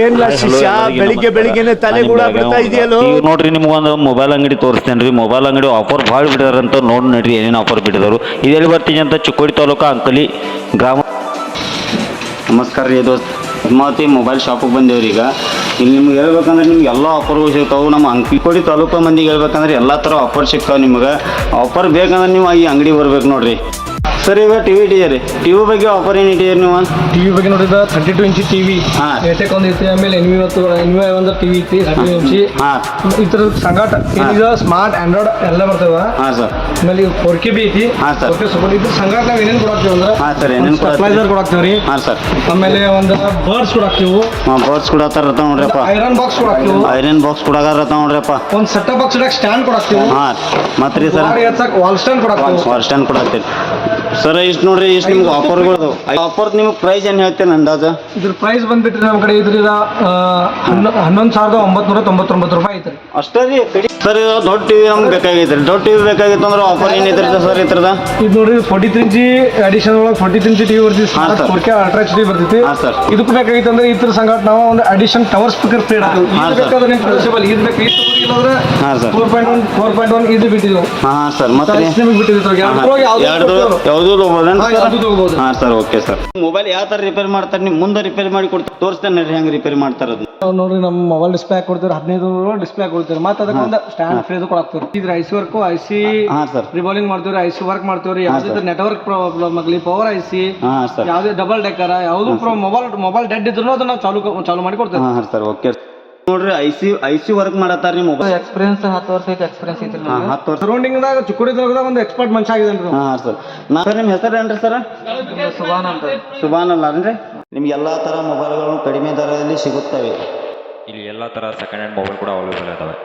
ಏನಿಲ್ಲ ಶಿಷ್ಯ, ಬೆಳಿಗ್ಗೆ ಬೆಳಿಗ್ಗೆನೆ ತಲೆ ಕೂಡ ಬಿಡ್ತಾ ಇದೆಯಲ್ಲೋ. ಈಗ ನೋಡ್ರಿ ನಿಮ್ಗೊಂದು ಮೊಬೈಲ್ ಅಂಗಡಿ ತೋರಿಸ್ತೇನೆ ರೀ. ಮೊಬೈಲ್ ಅಂಗಡಿ ಆಫರ್ ಭಾಳ ಬಿಟ್ಟಿದಾರಂತ ನೋಡಿ ನಡ್ರಿ ಏನೇನು ಆಫರ್ ಬಿಟ್ಟಿದ್ರು. ಇದು ಎಲ್ಲಿ ಬರ್ತೀನಿ ಅಂತ ಚಿಕ್ಕೋಡಿ ತಾಲೂಕು ಅಂಕಲಿ ಗ್ರಾಮ. ನಮಸ್ಕಾರ ರೀ ದೋಸ್ತ್, ಪದ್ಮಾವತಿ ಮೊಬೈಲ್ ಶಾಪಿಗೆ ಬಂದೇವ್ರಿ. ಈಗ ಇಲ್ಲಿ ನಿಮ್ಗೆ ಹೇಳ್ಬೇಕಂದ್ರೆ ನಿಮ್ಗೆ ಎಲ್ಲ ಆಫರ್ಗಳು ಸಿಗ್ತಾವೆ. ನಮ್ಮ ಚಿಕ್ಕೋಡಿ ತಾಲೂಕು ಮಂದಿಗೆ ಹೇಳ್ಬೇಕಂದ್ರೆ ಎಲ್ಲ ಥರ ಆಫರ್ ಸಿಗ್ತಾವೆ. ನಿಮ್ಗೆ ಆಫರ್ ಬೇಕಂದ್ರೆ ನೀವು ಈ ಅಂಗಡಿ ಬರ್ಬೇಕು ನೋಡ್ರಿ. ಸರ್ ಈಗ ಟಿವಿ ಇಟ್ಟಿದ್ದೀರಿ, ಟಿವಿ ಬಗ್ಗೆ ಆಫರ್ ಏನು ಇಟ್ಟಿದ್ದೀರಿ ನೀವು? ಟಿವಿ ಬಗ್ಗೆ ನೋಡಿದ್ರೆ 32 ಇಂಚಿ ಟಿವಿ ಏಟೆಕ್ ಒಂದು ಐತಿ, ಆಮೇಲೆ ಎನ್ವಿ ಒಂದು ಟಿವಿ ಐತಿ 32 ಇಂಚಿ. ಈ ಥರದ ಸಂಗಾಟ ಏನಿದೆ ಸ್ಮಾರ್ಟ್ ಆಂಡ್ರಾಯ್ಡ್ ಎಲ್ಲ ಬರ್ತವೆ. ಹಾಂ ಸರ್. ಆಮೇಲೆ 4K ಬಿ ಐತಿ. ಹಾಂ ಸರ್. ಇದ್ರ ಸಂಗಾಟ ನಾವು ಏನೇನು ಕೊಡಾಕ್ತೀವಿ ಅಂದ್ರೆ ಸರ್ ಏನೇನು ಸ್ಟೆಬಿಲೈಸರ್ ಕೊಡಾಕ್ತೀವಿ ರೀ. ಹಾಂ ಸರ್. ಆಮೇಲೆ ಒಂದು ಬರ್ಡ್ಸ್ ಕೊಡಾಕ್ತೀವಿ. ಬರ್ಡ್ಸ್ ಕೊಡತ್ತಾರ ನೋಡ್ರಿಪ್ಪ. ಐರನ್ ಬಾಕ್ಸ್ ಕೊಡಾಕ್ತೀವಿ. ಐರನ್ ಬಾಕ್ಸ್ ಕೊಡಾಕತ್ತ ನೋಡ್ರಿಪ್ಪ. ಒಂದು ಸೆಟಪ್ ಬಾಕ್ಸ್ ಇಡಕ್ಕೆ ಸ್ಟ್ಯಾಂಡ್ ಕೊಡಾಕ್ತೀವಿ. ಹಾಂ ಮತ್ತೆ ರೀ ಸರ್ ವಾಲ್ ಸ್ಟ್ಯಾಂಡ್ ಕೊಡಾಕ್ತೀವಿ. ವಾಲ್ ಸ್ಟ್ಯಾಂಡ್ ಕೊಡಾಕ್ತೀವಿ ಸರ್. ಇಷ್ಟು ನೋಡ್ರಿ, ಇಷ್ಟು ನಿಮ್ಗೆ ಆಫರ್ಗಳು. ಆಫರ್ ನಿಮ್ಗೆ ಪ್ರೈಸ್ ಏನು ಹೇಳ್ತೇನೆ ಅಂದಾಜು? ಇದ್ರ ಪ್ರೈಸ್ ಬಂದ್ಬಿಟ್ರಿ ನಮ್ಮ ಕಡೆ ಇದ್ರಿಂದ 11,999 ರೂಪಾಯಿ ಐತ್ರಿ. ಅಷ್ಟೇ ರೀ ಕಡಿ. ಸರ್ ಇದು ದೊಡ್ಡ ಟಿವಿ ನಮ್ಗೆ ಬೇಕಾಗೈತೆ ರೀ. ದೊಡ್ಡ ಟಿವಿ ಬೇಕಾಗಿತ್ತು ಅಂದ್ರೆ ಆಫರ್ ಏನೈತ್ರಿ ಸರ್ ಇದ್ರದ? ಇದು ನೋಡ್ರಿ 43 ಇಂಚಿ ಅಡಿಷನ್ ಒಳಗೆ 43 ಇಂಚಿ ಟಿವಿ ಬರ್ತೈತಿ. 4K ಅಲ್ಟ್ರಾ HD ಬರ್ತೈತಿ. ಇದಕ್ಕೆ ಬೇಕಾಗಿತ್ತು ಅಂದ್ರೆ ಇದ್ರ ಸಂಗಾಟ ನಾವು ಒಂದು ಅಡಿಷನ್ ಟವರ್ ಸ್ಪೀಕರ್ ಫ್ರೀ ಹಾಕ್ತೀವಿ. ಇದು ಬೇಕಾದ್ರೆ ನಿಮ್ಮ ಪ್ರಿನ್ಸಿಪಲ್ ಇದು ಬೇಕಾಗಿತ್ತು ಇಲ್ಲಾಂದ್ರೆ 4.1 ಇದು ಬಿಟ್ಟಿದ್ವು. ಹಾಂ ಸರ್. ಮತ್ತೆ ನಿಮಗೆ ಬಿಟ್ಟಿದ್ರು ಯಾವುದು ಹಾಂ ಸರ್. Okay sir. ಮೊಬೈಲ್ ಯಾವ ಥರ ರಿಪೇರ್ ಮಾಡ್ತಾರೆ? ನೀವು ಮುಂದೆ ರಿಪೇರ್ ಮಾಡಿ ಕೊಡ್ತಾರೆ, ತೋರಿಸ್ತೇನೆ ಹೆಂಗೆ ರಿಪೇರ್ ಮಾಡ್ತಾರೆ ಅದು. ನೋಡ್ರಿ ನಮ್ಮ ಮೊಬೈಲ್ ಡಿಸ್ಪ್ಲೇ ಹಾಕಿ ಕೊಡ್ತೀವಿ, 15 ಡಿಸ್ಪ್ಲೇ ಕೊಡ್ತೀವಿ. ಮತ್ತೆ ಅದಕ್ಕೆ ಒಂದು ಸ್ಟ್ಯಾಂಡ್ ಫ್ರೀದು ಕೊಡ್ತೀವಿ. ಇದ್ರ ಐಸಿ ವರ್ಕು, ಐಸಿ ರಿವಾಲ್ವಿಂಗ್ ಮಾಡ್ತೀವಿ, ಐಸಿ ವರ್ಕ್ ಮಾಡ್ತೀವಿ. ಯಾವ್ದು ನೆಟ್ವರ್ಕ್ ಪ್ರಾಬ್ಲಮ್ ಆಗಲಿ, ಪವರ್ ಐಸಿ, ಯಾವ್ದೇ ಡಬಲ್ ಡೆಕ್ಕರ್ ಯಾವ್ದು ಮೊಬೈಲ್ ಡೆಡ್ ಇದ್ರು ಅದನ್ನ ನಾವು ಚಾಲು ಮಾಡಿ ಕೊಡ್ತೇವೆ. ಹಾಂ ಸರ್. ಓಕೆ ನೋಡ್ರಿ, ಐಸಿ ವರ್ಕ್ ಮಾಡತ್ತಾರ. ನಿಮ್ಮ ಮೊಬೈಲ್ ಎಕ್ಸ್ಪೀರಿಯನ್ಸ್ 10 ವರ್ಷ ಐತೆ. ಎಕ್ಸ್ಪೀರಿಯನ್ಸ್ ಐತಿ. 10 ವರ್ಷ ಸರೌಂಡಿಂಗ್ ದಾಗ ಚಿಕ್ಕೋಡಿ ದಾಗ ಒಂದು ಎಕ್ಸ್ಪರ್ಟ್ ಮನುಷ್ಯ ಆಗಿದ್ದಾನೆ. ಹಾಂ ಸರ್. ನಿಮ್ಮ ಹೆಸರು ಏನ್ರಿ ಸರ್? ಸುಬಾನ್ ಅಂತ. ಸುಬಾನ್ ಅಲ್ಲ ಅಂದ್ರೆ ನಿಮ್ಗೆ ಎಲ್ಲ ಥರ ಮೊಬೈಲ್ಗಳು ಕಡಿಮೆ ದರದಲ್ಲಿ ಸಿಗುತ್ತವೆ. ಇಲ್ಲಿ ಎಲ್ಲ ಥರ ಸೆಕೆಂಡ್ ಹ್ಯಾಂಡ್ ಮೊಬೈಲ್ ಕೂಡ ಅವೈಲೇಬಲ್ ಇದಾವೆ.